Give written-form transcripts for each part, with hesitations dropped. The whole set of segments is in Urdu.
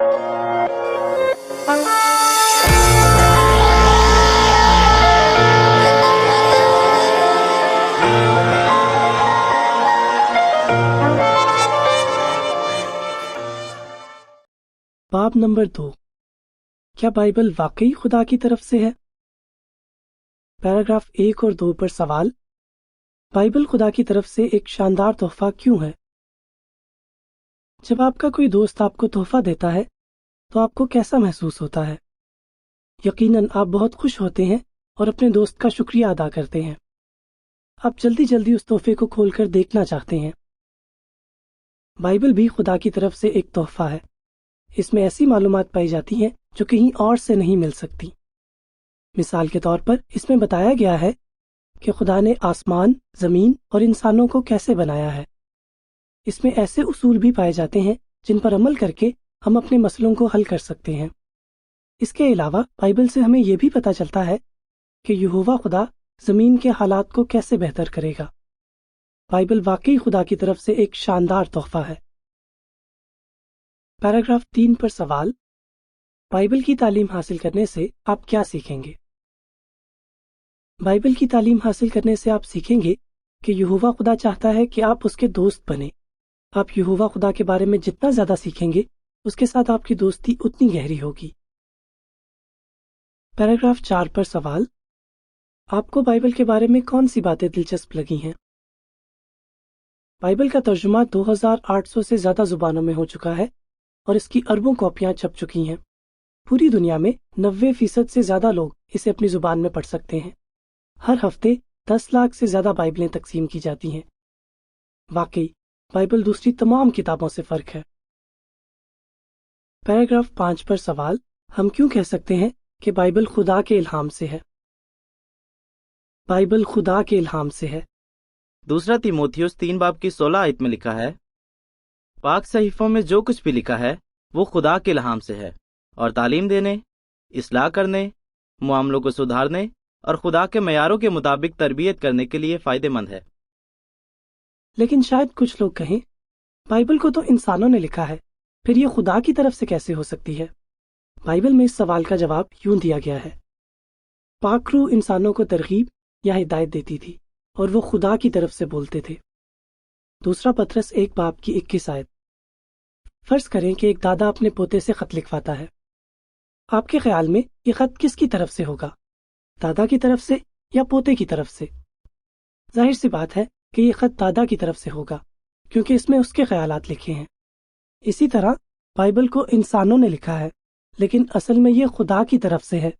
باب نمبر 2، کیا بائبل واقعی خدا کی طرف سے ہے؟ پیراگراف 1 اور 2 پر سوال: بائبل خدا کی طرف سے ایک شاندار تحفہ کیوں ہے؟ جب آپ کا کوئی دوست آپ کو تحفہ دیتا ہے تو آپ کو کیسا محسوس ہوتا ہے؟ یقیناً آپ بہت خوش ہوتے ہیں اور اپنے دوست کا شکریہ ادا کرتے ہیں۔ آپ جلدی جلدی اس تحفے کو کھول کر دیکھنا چاہتے ہیں۔ بائبل بھی خدا کی طرف سے ایک تحفہ ہے۔ اس میں ایسی معلومات پائی جاتی ہیں جو کہیں اور سے نہیں مل سکتی۔ مثال کے طور پر اس میں بتایا گیا ہے کہ خدا نے آسمان، زمین اور انسانوں کو کیسے بنایا ہے۔ اس میں ایسے اصول بھی پائے جاتے ہیں جن پر عمل کر کے ہم اپنے مسئلوں کو حل کر سکتے ہیں۔ اس کے علاوہ بائبل سے ہمیں یہ بھی پتہ چلتا ہے کہ یہوہ خدا زمین کے حالات کو کیسے بہتر کرے گا۔ بائبل واقعی خدا کی طرف سے ایک شاندار تحفہ ہے۔ پیراگراف 3 پر سوال: بائبل کی تعلیم حاصل کرنے سے آپ کیا سیکھیں گے؟ بائبل کی تعلیم حاصل کرنے سے آپ سیکھیں گے کہ یہوہ خدا چاہتا ہے کہ آپ اس کے دوست بنیں۔ آپ یہوہ خدا کے بارے میں جتنا زیادہ سیکھیں گے اس کے ساتھ آپ کی دوستی اتنی گہری ہوگی۔ پیراگراف 4 پر سوال: آپ کو بائبل کے بارے میں کون سی باتیں دلچسپ لگی ہیں؟ بائبل کا ترجمہ 2800 سے زیادہ زبانوں میں ہو چکا ہے اور اس کی اربوں کاپیاں چھپ چکی ہیں۔ پوری دنیا میں 90% سے زیادہ لوگ اسے اپنی زبان میں پڑھ سکتے ہیں۔ ہر ہفتے 10 لاکھ سے زیادہ بائبلیں تقسیم کی جاتی ہیں۔ واقعی بائبل دوسری تمام کتابوں سے فرق ہے۔ پیراگراف 5 پر سوال: ہم کیوں کہہ سکتے ہیں کہ بائبل خدا کے الہام سے ہے؟ بائبل خدا کے الہام سے ہے۔ دوسرا تیموتھیوس 3 باب کی 16 آیت میں لکھا ہے: پاک صحیفوں میں جو کچھ بھی لکھا ہے وہ خدا کے الہام سے ہے اور تعلیم دینے، اصلاح کرنے، معاملوں کو سدھارنے اور خدا کے معیاروں کے مطابق تربیت کرنے کے لیے فائدہ مند ہے۔ لیکن شاید کچھ لوگ کہیں، بائبل کو تو انسانوں نے لکھا ہے، پھر یہ خدا کی طرف سے کیسے ہو سکتی ہے؟ بائبل میں اس سوال کا جواب یوں دیا گیا ہے: پاک روح انسانوں کو ترغیب یا ہدایت دیتی تھی اور وہ خدا کی طرف سے بولتے تھے۔ دوسرا پطرس 1 باب کی 21 آیت۔ فرض کریں کہ ایک دادا اپنے پوتے سے خط لکھواتا ہے۔ آپ کے خیال میں یہ خط کس کی طرف سے ہوگا؟ دادا کی طرف سے یا پوتے کی طرف سے؟ ظاہر سی بات ہے کہ یہ خط دادا کی طرف سے ہوگا کیونکہ اس میں اس کے خیالات لکھے ہیں۔ اسی طرح بائبل کو انسانوں نے لکھا ہے لیکن اصل میں یہ خدا کی طرف سے ہے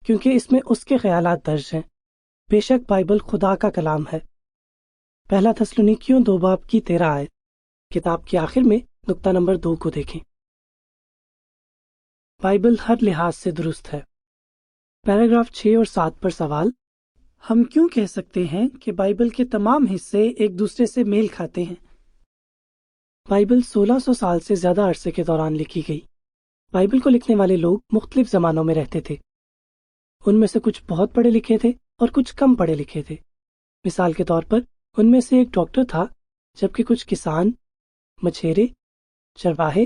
کیونکہ اس میں اس کے خیالات درج ہیں۔ بے شک بائبل خدا کا کلام ہے۔ پہلا تسلونیکیوں 2 باب کی 13 آیت۔ کتاب کے آخر میں نقطہ نمبر 2 کو دیکھیں۔ بائبل ہر لحاظ سے درست ہے۔ پیراگراف 6 اور 7 پر سوال: ہم کیوں کہہ سکتے ہیں کہ بائبل کے تمام حصے ایک دوسرے سے میل کھاتے ہیں؟ بائبل 1600 سال سے زیادہ عرصے کے دوران لکھی گئی۔ بائبل کو لکھنے والے لوگ مختلف زمانوں میں رہتے تھے۔ ان میں سے کچھ بہت پڑھے لکھے تھے اور کچھ کم پڑھے لکھے تھے۔ مثال کے طور پر ان میں سے ایک ڈاکٹر تھا جبکہ کچھ کسان، مچھیرے، چرواہے،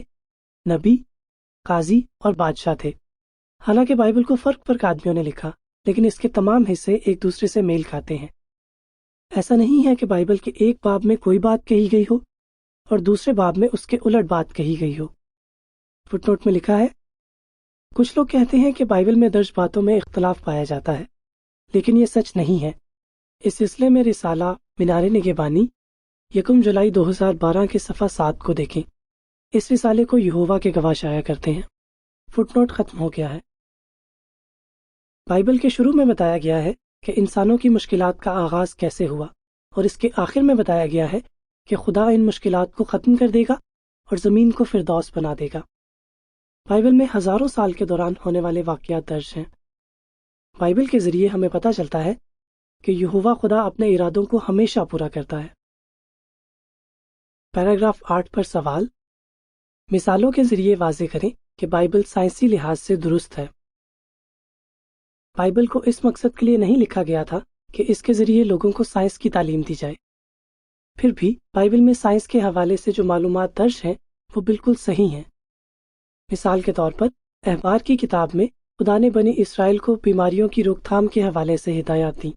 نبی، قاضی اور بادشاہ تھے۔ حالانکہ بائبل کو فرق فرق آدمیوں نے لکھا لیکن اس کے تمام حصے ایک دوسرے سے میل کھاتے ہیں۔ ایسا نہیں ہے کہ بائبل کے ایک باب میں کوئی بات کہی گئی ہو اور دوسرے باب میں اس کے الٹ بات کہی گئی ہو۔ فٹ نوٹ میں لکھا ہے: کچھ لوگ کہتے ہیں کہ بائبل میں درج باتوں میں اختلاف پایا جاتا ہے لیکن یہ سچ نہیں ہے۔ اس سلسلے میں رسالہ مینار نگہبانی 1 جولائی 2012 کے صفحہ 7 کو دیکھیں۔ اس رسالے کو یہوہ کے گواہ شائع کرتے ہیں۔ فٹ نوٹ ختم ہو گیا ہے۔ بائبل کے شروع میں بتایا گیا ہے کہ انسانوں کی مشکلات کا آغاز کیسے ہوا اور اس کے آخر میں بتایا گیا ہے کہ خدا ان مشکلات کو ختم کر دے گا اور زمین کو فردوس بنا دے گا۔ بائبل میں ہزاروں سال کے دوران ہونے والے واقعات درج ہیں۔ بائبل کے ذریعے ہمیں پتہ چلتا ہے کہ یہوہ خدا اپنے ارادوں کو ہمیشہ پورا کرتا ہے۔ پیراگراف 8 پر سوال: مثالوں کے ذریعے واضح کریں کہ بائبل سائنسی لحاظ سے درست ہے۔ بائبل کو اس مقصد کے لیے نہیں لکھا گیا تھا کہ اس کے ذریعے لوگوں کو سائنس کی تعلیم دی جائے۔ پھر بھی بائبل میں سائنس کے حوالے سے جو معلومات درج ہیں وہ بالکل صحیح ہیں۔ مثال کے طور پر احبار کی کتاب میں خدا نے بنی اسرائیل کو بیماریوں کی روک تھام کے حوالے سے ہدایات دیں،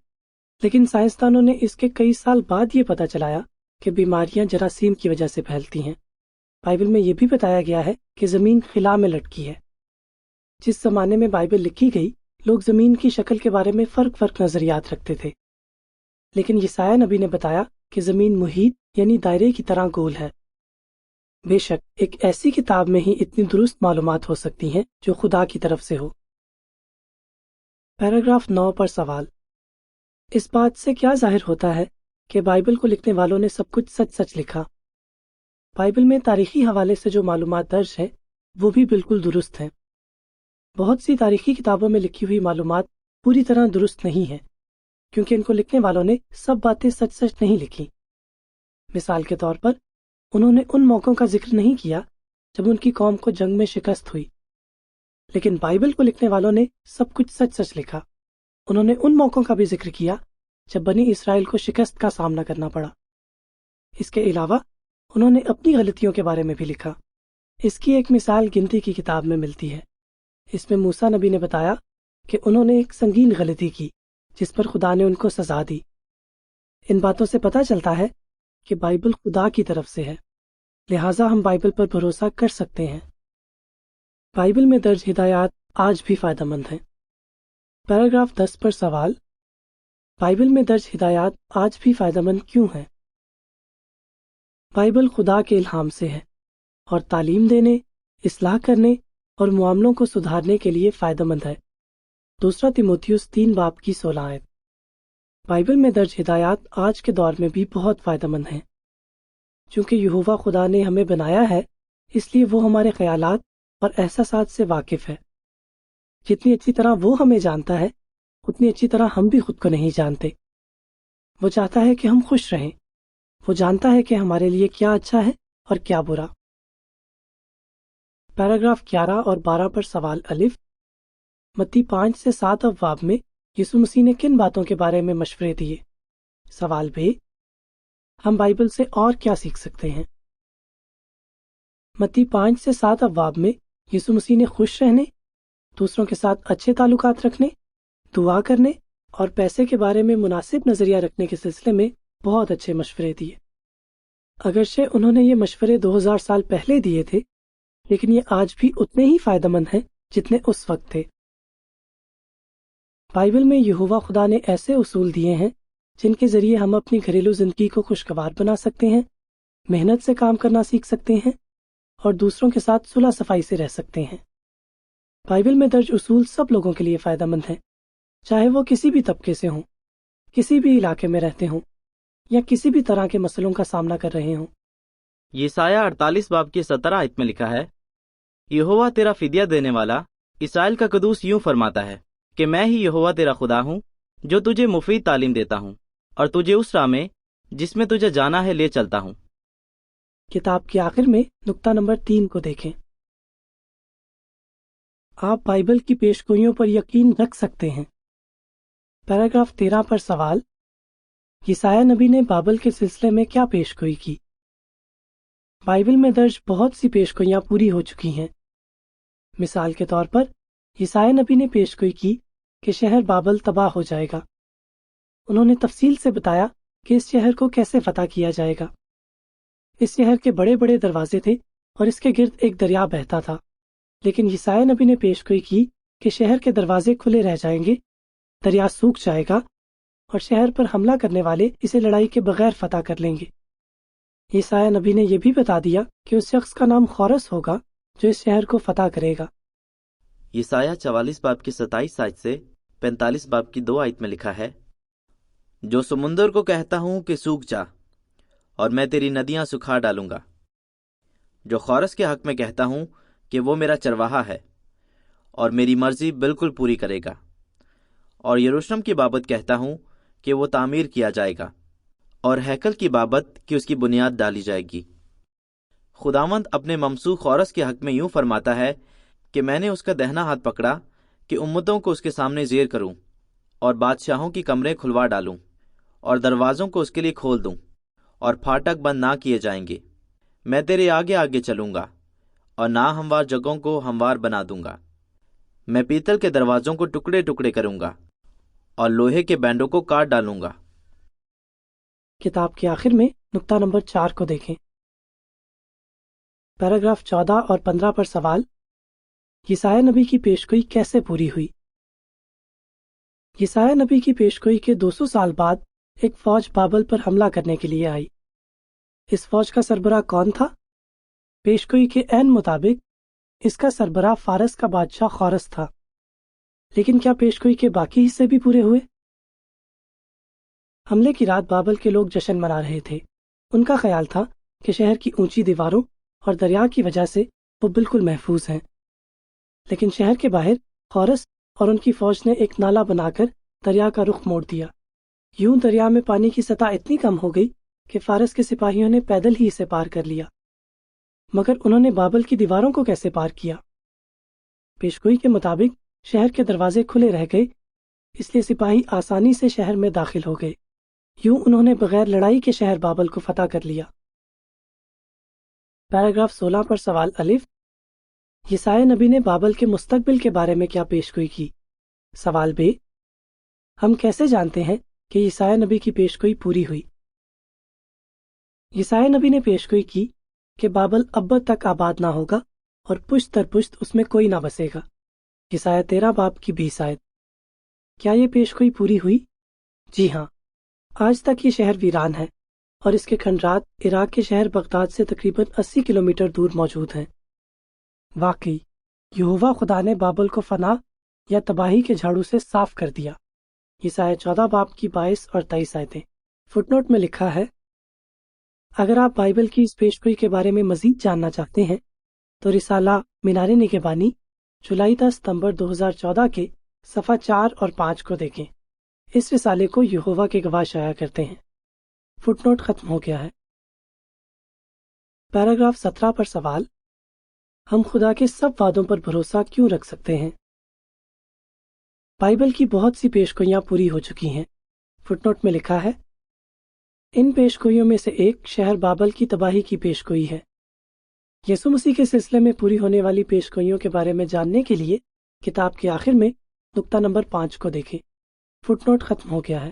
لیکن سائنسدانوں نے اس کے کئی سال بعد یہ پتہ چلایا کہ بیماریاں جراثیم کی وجہ سے پھیلتی ہیں۔ بائبل میں یہ بھی بتایا گیا ہے کہ زمین خلا میں لٹکی ہے۔ جس زمانے میں بائبل لکھی گئی، لوگ زمین کی شکل کے بارے میں فرق نظریات رکھتے تھے، لیکن یسایہ نبی نے بتایا کہ زمین محیط یعنی دائرے کی طرح گول ہے۔ بے شک ایک ایسی کتاب میں ہی اتنی درست معلومات ہو سکتی ہیں جو خدا کی طرف سے ہو۔ پیراگراف 9 پر سوال: اس بات سے کیا ظاہر ہوتا ہے کہ بائبل کو لکھنے والوں نے سب کچھ سچ سچ لکھا؟ بائبل میں تاریخی حوالے سے جو معلومات درج ہیں وہ بھی بالکل درست ہیں۔ بہت سی تاریخی کتابوں میں لکھی ہوئی معلومات پوری طرح درست نہیں ہیں، کیونکہ ان کو لکھنے والوں نے سب باتیں سچ سچ نہیں لکھی۔ مثال کے طور پر انہوں نے ان موقعوں کا ذکر نہیں کیا جب ان کی قوم کو جنگ میں شکست ہوئی، لیکن بائبل کو لکھنے والوں نے سب کچھ سچ سچ لکھا۔ انہوں نے ان موقعوں کا بھی ذکر کیا جب بنی اسرائیل کو شکست کا سامنا کرنا پڑا۔ اس کے علاوہ انہوں نے اپنی غلطیوں کے بارے میں بھی لکھا۔ اس کی ایک مثال گنتی کی کتاب میں ملتی ہے۔ اس میں موسیٰ نبی نے بتایا کہ انہوں نے ایک سنگین غلطی کی جس پر خدا نے ان کو سزا دی۔ ان باتوں سے پتہ چلتا ہے کہ بائبل خدا کی طرف سے ہے، لہٰذا ہم بائبل پر بھروسہ کر سکتے ہیں۔ بائبل میں درج ہدایات آج بھی فائدہ مند ہیں۔ پیراگراف 10 پر سوال: بائبل میں درج ہدایات آج بھی فائدہ مند کیوں ہیں؟ بائبل خدا کے الہام سے ہے اور تعلیم دینے، اصلاح کرنے اور معاملوں کو سدھارنے کے لیے فائدہ مند ہے۔ 2 تیموتھیوس 3:16۔ بائبل میں درج ہدایات آج کے دور میں بھی بہت فائدہ مند ہیں۔ چونکہ یہوہ خدا نے ہمیں بنایا ہے، اس لیے وہ ہمارے خیالات اور احساسات سے واقف ہے۔ جتنی اچھی طرح وہ ہمیں جانتا ہے، اتنی اچھی طرح ہم بھی خود کو نہیں جانتے۔ وہ چاہتا ہے کہ ہم خوش رہیں۔ وہ جانتا ہے کہ ہمارے لیے کیا اچھا ہے اور کیا برا۔ پیراگراف 11 اور 12 پر سوال الف: متی 5-7 ابواب میں یسوع مسیح نے کن باتوں کے بارے میں مشورے دیے؟ سوال ب: ہم بائبل سے اور کیا سیکھ سکتے ہیں؟ متی 5-7 ابواب میں یسوع مسیح نے خوش رہنے، دوسروں کے ساتھ اچھے تعلقات رکھنے، دعا کرنے اور پیسے کے بارے میں مناسب نظریہ رکھنے کے سلسلے میں بہت اچھے مشورے دیے۔ اگرچہ انہوں نے یہ مشورے 2000 سال پہلے دیے تھے، لیکن یہ آج بھی اتنے ہی فائدہ مند ہیں جتنے اس وقت تھے۔ بائبل میں یہوہ خدا نے ایسے اصول دیے ہیں جن کے ذریعے ہم اپنی گھریلو زندگی کو خوشگوار بنا سکتے ہیں، محنت سے کام کرنا سیکھ سکتے ہیں اور دوسروں کے ساتھ صلح صفائی سے رہ سکتے ہیں۔ بائبل میں درج اصول سب لوگوں کے لیے فائدہ مند ہیں، چاہے وہ کسی بھی طبقے سے ہوں، کسی بھی علاقے میں رہتے ہوں یا کسی بھی طرح کے مسئلوں کا سامنا کر رہے ہوں۔ یسایہ 48:17 میں لکھا ہے: یہوہ تیرا فدیہ دینے والا، اسرائیل کا قدوس یوں فرماتا ہے کہ میں ہی یہوہ تیرا خدا ہوں جو تجھے مفید تعلیم دیتا ہوں اور تجھے اس راہ میں جس میں تجھے جانا ہے لے چلتا ہوں۔ کتاب کے آخر میں نقطہ نمبر 3 کو دیکھیں۔ آپ بائبل کی پیشگوئیوں پر یقین رکھ سکتے ہیں۔ پیراگراف 13 پر سوال: یسایہ نبی نے بابل کے سلسلے میں کیا پیشگوئی کی؟ بائبل میں درج بہت سی پیشگوئیاں پوری ہو چکی ہیں۔ مثال کے طور پر یسایہ نبی نے پیشگوئی کی کہ شہر بابل تباہ ہو جائے گا۔ انہوں نے تفصیل سے بتایا کہ اس شہر کو کیسے فتح کیا جائے گا۔ اس شہر کے بڑے بڑے دروازے تھے اور اس کے گرد ایک دریا بہتا تھا، لیکن یسایہ نبی نے پیشگوئی کی کہ شہر کے دروازے کھلے رہ جائیں گے، دریا سوکھ جائے گا اور شہر پر حملہ کرنے والے اسے لڑائی کے بغیر فتح کر لیں گے۔ یسایہ نبی نے یہ بھی بتا دیا کہ اس شخص کا نام خورس ہوگا جو اس شہر کو فتح کرے گا۔ یسایہ 44:27 سے 45:2 میں لکھا ہے: جو سمندر کو کہتا ہوں کہ سوکھ جا اور میں تیری ندیاں سکھا ڈالوں گا، جو خورس کے حق میں کہتا ہوں کہ وہ میرا چرواہا ہے اور میری مرضی بالکل پوری کرے گا، اور یروشلم کی بابت کہتا ہوں کہ وہ تعمیر کیا جائے گا اور ہیکل کی بابت کہ اس کی بنیاد ڈالی جائے گی۔ خداوند اپنے ممسوح خورس کے حق میں یوں فرماتا ہے کہ میں نے اس کا دہنا ہاتھ پکڑا کہ امتوں کو اس کے سامنے زیر کروں اور بادشاہوں کی کمریں کھلوا ڈالوں اور دروازوں کو اس کے لیے کھول دوں اور پھاٹک بند نہ کیے جائیں گے۔ میں تیرے آگے آگے چلوں گا اور ناہموار جگہوں کو ہموار بنا دوں گا۔ میں پیتل کے دروازوں کو ٹکڑے ٹکڑے کروں گا اور لوہے کے بینڈوں کو کاٹ ڈالوں گا۔ کتاب کے آخر میں نقطہ نمبر 4 کو دیکھیں۔ پیراگراف 14 اور 15 پر سوال: یسایہ نبی کی پیشگوئی کیسے پوری ہوئی؟ یسایہ نبی کی پیشگوئی کے 200 سال بعد ایک فوج بابل پر حملہ کرنے کے لیے آئی۔ اس فوج کا سربراہ کون تھا؟ پیشگوئی کے عین مطابق اس کا سربراہ فارس کا بادشاہ خورس تھا۔ لیکن کیا پیشگوئی کے باقی حصے بھی پورے ہوئے؟ حملے کی رات بابل کے لوگ جشن منا رہے تھے۔ ان کا خیال تھا کہ شہر کی اونچی دیواروں اور دریا کی وجہ سے وہ بالکل محفوظ ہیں۔ لیکن شہر کے باہر خورس اور ان کی فوج نے ایک نالا بنا کر دریا کا رخ موڑ دیا۔ یوں دریا میں پانی کی سطح اتنی کم ہو گئی کہ فارس کے سپاہیوں نے پیدل ہی اسے پار کر لیا۔ مگر انہوں نے بابل کی دیواروں کو کیسے پار کیا؟ پیشگوئی کے مطابق شہر کے دروازے کھلے رہ گئے، اس لیے سپاہی آسانی سے شہر میں داخل ہو گئے۔ یوں انہوں نے بغیر لڑائی کے شہر بابل کو فتح کر لیا۔ پیراگراف 16 پر سوال الف: یسایہ نبی نے بابل کے مستقبل کے بارے میں کیا پیشگوئی کی؟ سوال ب: ہم کیسے جانتے ہیں کہ یسایہ نبی کی پیشگوئی پوری ہوئی؟ یسایہ نبی نے پیشگوئی کی کہ بابل ابد تک آباد نہ ہوگا اور پشت در پشت اس میں کوئی نہ بسے گا۔ یسایہ 13 باب کی 20 آیت۔ کیا یہ پیشگوئی پوری ہوئی؟ جی ہاں، آج تک یہ شہر ویران ہے اور اس کے کھنڈرات عراق کے شہر بغداد سے تقریباً 80 کلومیٹر دور موجود ہیں۔ واقعی یہوہ خدا نے بابل کو فنا یا تباہی کے جھاڑو سے صاف کر دیا۔ یسایہ 14 باب کی 22 اور 23 آیتیں۔ فٹ نوٹ میں لکھا ہے: اگر آپ بائبل کی اس پیشگوئی کے بارے میں مزید جاننا چاہتے ہیں تو رسالہ مینار نگہبانی جولائی 10 ستمبر 2014 کے صفحہ 4 اور 5 کو دیکھیں۔ اس رسالے کو یہوہ کے گواہ شائع کرتے ہیں۔ فٹ نوٹ ختم ہو گیا ہے۔ پیراگراف 17 پر سوال: ہم خدا کے سب وعدوں پر بھروسہ کیوں رکھ سکتے ہیں؟ بائبل کی بہت سی پیشگوئیاں پوری ہو چکی ہیں۔ فٹ نوٹ میں لکھا ہے: ان پیشگوئیوں میں سے ایک شہر بابل کی تباہی کی پیشگوئی ہے۔ یسوع مسیح کے سلسلے میں پوری ہونے والی پیشگوئیوں کے بارے میں جاننے کے لیے کتاب کے آخر میں نقطہ نمبر 5 کو دیکھیں۔ فٹ نوٹ ختم ہو گیا ہے۔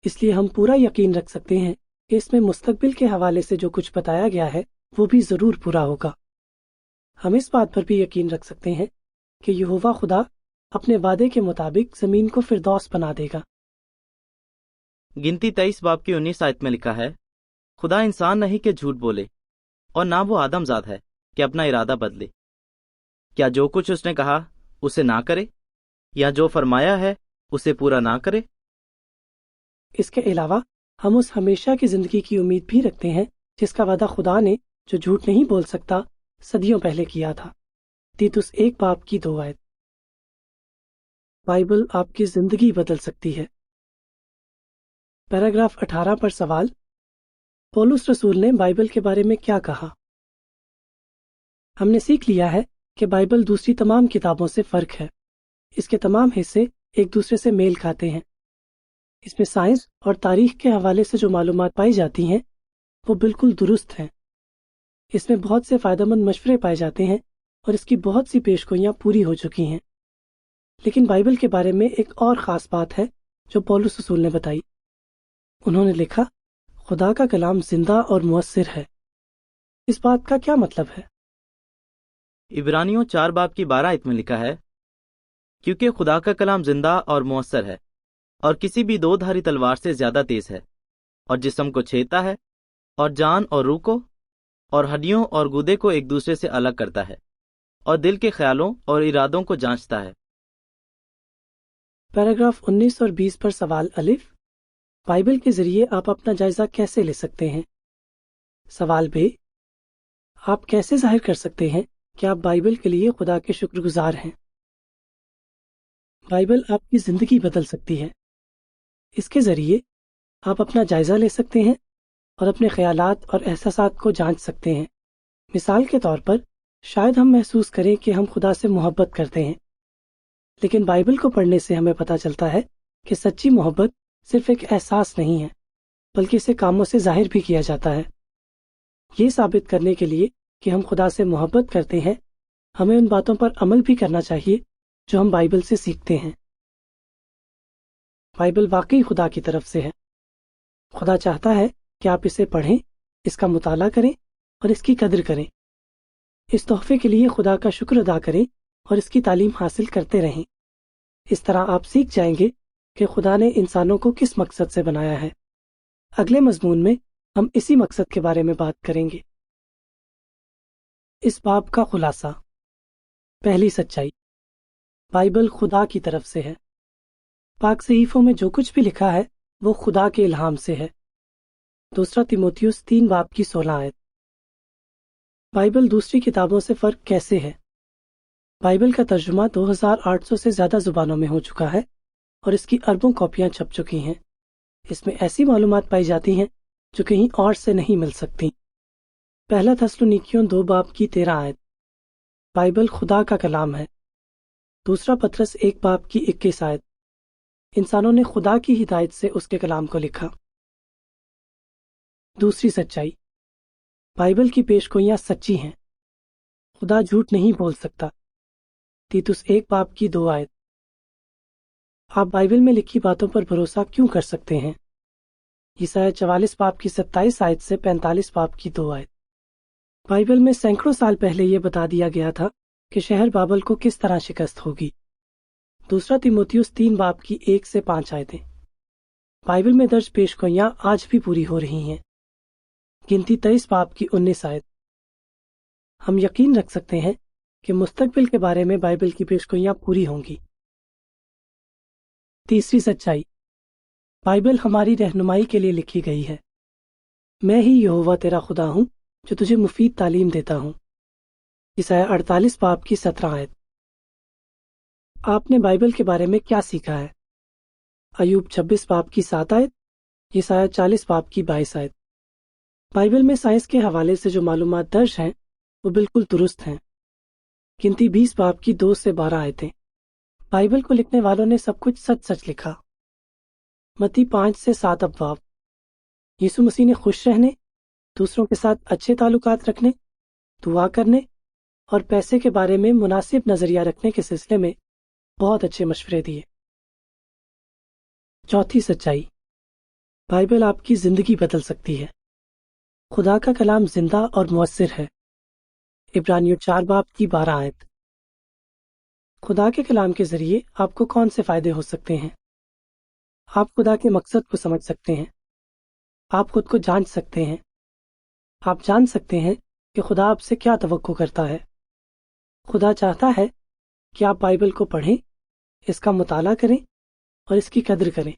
اس لیے ہم پورا یقین رکھ سکتے ہیں کہ اس میں مستقبل کے حوالے سے جو کچھ بتایا گیا ہے وہ بھی ضرور پورا ہوگا۔ ہم اس بات پر بھی یقین رکھ سکتے ہیں کہ یہوہ خدا اپنے وعدے کے مطابق زمین کو فردوس بنا دے گا۔ گنتی 23 باب کی 19 آیت میں لکھا ہے: خدا انسان نہیں کہ جھوٹ بولے، اور نہ وہ آدم زاد ہے کہ اپنا ارادہ بدلے۔ کیا جو کچھ اس نے کہا اسے نہ کرے، یا جو فرمایا ہے اسے پورا نہ کرے؟ اس کے علاوہ ہم اس ہمیشہ کی زندگی کی امید بھی رکھتے ہیں جس کا وعدہ خدا نے، جو جھوٹ نہیں بول سکتا، صدیوں پہلے کیا تھا۔ تیتس 1 باب کی 2 آیت۔ بائبل آپ کی زندگی بدل سکتی ہے۔ پیراگراف 18 پر سوال: پولس رسول نے بائبل کے بارے میں کیا کہا؟ ہم نے سیکھ لیا ہے کہ بائبل دوسری تمام کتابوں سے فرق ہے۔ اس کے تمام حصے ایک دوسرے سے میل کھاتے ہیں۔ اس میں سائنس اور تاریخ کے حوالے سے جو معلومات پائی جاتی ہیں وہ بالکل درست ہیں۔ اس میں بہت سے فائدہ مند مشورے پائے جاتے ہیں اور اس کی بہت سی پیشگوئیاں پوری ہو چکی ہیں۔ لیکن بائبل کے بارے میں ایک اور خاص بات ہے جو پولس رسول نے بتائی۔ انہوں نے لکھا: خدا کا کلام زندہ اور مؤثر ہے۔ اس بات کا کیا مطلب ہے؟ عبرانیوں 4 باب کی 12 آیت میں لکھا ہے: کیونکہ خدا کا کلام زندہ اور مؤثر ہے اور کسی بھی دو دھاری تلوار سے زیادہ تیز ہے، اور جسم کو چھیدتا ہے اور جان اور روح کو اور ہڈیوں اور گودے کو ایک دوسرے سے الگ کرتا ہے، اور دل کے خیالوں اور ارادوں کو جانچتا ہے۔ پیراگراف 19 اور 20 پر سوال الف: بائبل کے ذریعے آپ اپنا جائزہ کیسے لے سکتے ہیں؟ سوال ب: آپ کیسے ظاہر کر سکتے ہیں کہ آپ بائبل کے لیے خدا کے شکر گزار ہیں؟ بائبل آپ کی زندگی بدل سکتی ہے۔ اس کے ذریعے آپ اپنا جائزہ لے سکتے ہیں اور اپنے خیالات اور احساسات کو جانچ سکتے ہیں۔ مثال کے طور پر شاید ہم محسوس کریں کہ ہم خدا سے محبت کرتے ہیں، لیکن بائبل کو پڑھنے سے ہمیں پتہ چلتا ہے کہ سچی محبت صرف ایک احساس نہیں ہے بلکہ اسے کاموں سے ظاہر بھی کیا جاتا ہے۔ یہ ثابت کرنے کے لیے کہ ہم خدا سے محبت کرتے ہیں، ہمیں ان باتوں پر عمل بھی کرنا چاہیے جو ہم بائبل سے سیکھتے ہیں۔ بائبل واقعی خدا کی طرف سے ہے۔ خدا چاہتا ہے کہ آپ اسے پڑھیں، اس کا مطالعہ کریں اور اس کی قدر کریں۔ اس تحفے کے لیے خدا کا شکر ادا کریں اور اس کی تعلیم حاصل کرتے رہیں۔ اس طرح آپ سیکھ جائیں گے کہ خدا نے انسانوں کو کس مقصد سے بنایا ہے۔ اگلے مضمون میں ہم اسی مقصد کے بارے میں بات کریں گے۔ اس باب کا خلاصہ۔ پہلی سچائی، بائبل خدا کی طرف سے ہے۔ پاک صحیفوں میں جو کچھ بھی لکھا ہے وہ خدا کے الہام سے ہے۔ دوسرا تیموتھیوس 3 باب کی 16 آیت۔ بائبل دوسری کتابوں سے فرق کیسے ہے؟ بائبل کا ترجمہ 2800 سے زیادہ زبانوں میں ہو چکا ہے اور اس کی اربوں کاپیاں چھپ چکی ہیں۔ اس میں ایسی معلومات پائی جاتی ہیں جو کہیں اور سے نہیں مل سکتی۔ پہلا تھسلونیکیوں 2 باب کی 13 آیت۔ بائبل خدا کا کلام ہے۔ دوسرا پطرس 1 باب کی 21 آیت۔ انسانوں نے خدا کی ہدایت سے اس کے کلام کو لکھا۔ دوسری سچائی، بائبل کی پیشگوئیاں سچی ہیں۔ خدا جھوٹ نہیں بول سکتا۔ تیتس 1 باب کی 2 آیت۔ آپ بائبل میں لکھی باتوں پر بھروسہ کیوں کر سکتے ہیں؟ یسایہ 44 باب کی 27 آیت سے 45 باب کی 2 آیت۔ بائبل میں سینکڑوں سال پہلے یہ بتا دیا گیا تھا کہ شہر بابل کو کس طرح شکست ہوگی۔ دوسرا تیموتھیوس 3 باب کی 1 سے 5 آیتیں۔ بائبل میں درج پیشگوئیاں آج بھی پوری ہو رہی ہیں۔ گنتی 23 باب کی 19 آیت۔ ہم یقین رکھ سکتے ہیں کہ مستقبل کے بارے میں بائبل کی پیشگوئیاں پوری ہوں گی۔ تیسری سچائی، بائبل ہماری رہنمائی کے لیے لکھی گئی ہے۔ میں ہی یہوہ تیرا خدا ہوں جو تجھے مفید تعلیم دیتا ہوں۔ یسایہ 48 باب کی 17 آیت۔ آپ نے بائبل کے بارے میں کیا سیکھا ہے؟ ایوب 26 باب کی 7 آیت، یسایہ 40 باب کی 22 آیت۔ بائبل میں سائنس کے حوالے سے جو معلومات درج ہیں وہ بالکل درست ہیں۔ گنتی 20 باب کی 2 سے 12 آیتیں۔ بائبل کو لکھنے والوں نے سب کچھ سچ سچ لکھا۔ متی 5 سے 7 ابواب۔ یسوع مسیح نے خوش رہنے، دوسروں کے ساتھ اچھے تعلقات رکھنے، دعا کرنے اور پیسے کے بارے میں مناسب نظریہ رکھنے کے سلسلے میں بہت اچھے مشورے دیے۔ چوتھی سچائی، بائبل آپ کی زندگی بدل سکتی ہے۔ خدا کا کلام زندہ اور مؤثر ہے۔ عبرانیوں 4 باب کی 12 آیت۔ خدا کے کلام کے ذریعے آپ کو کون سے فائدے ہو سکتے ہیں؟ آپ خدا کے مقصد کو سمجھ سکتے ہیں۔ آپ خود کو جانچ سکتے ہیں۔ آپ جان سکتے ہیں کہ خدا آپ سے کیا توقع کرتا ہے۔ خدا چاہتا ہے کہ آپ بائبل کو پڑھیں، اس کا مطالعہ کریں اور اس کی قدر کریں۔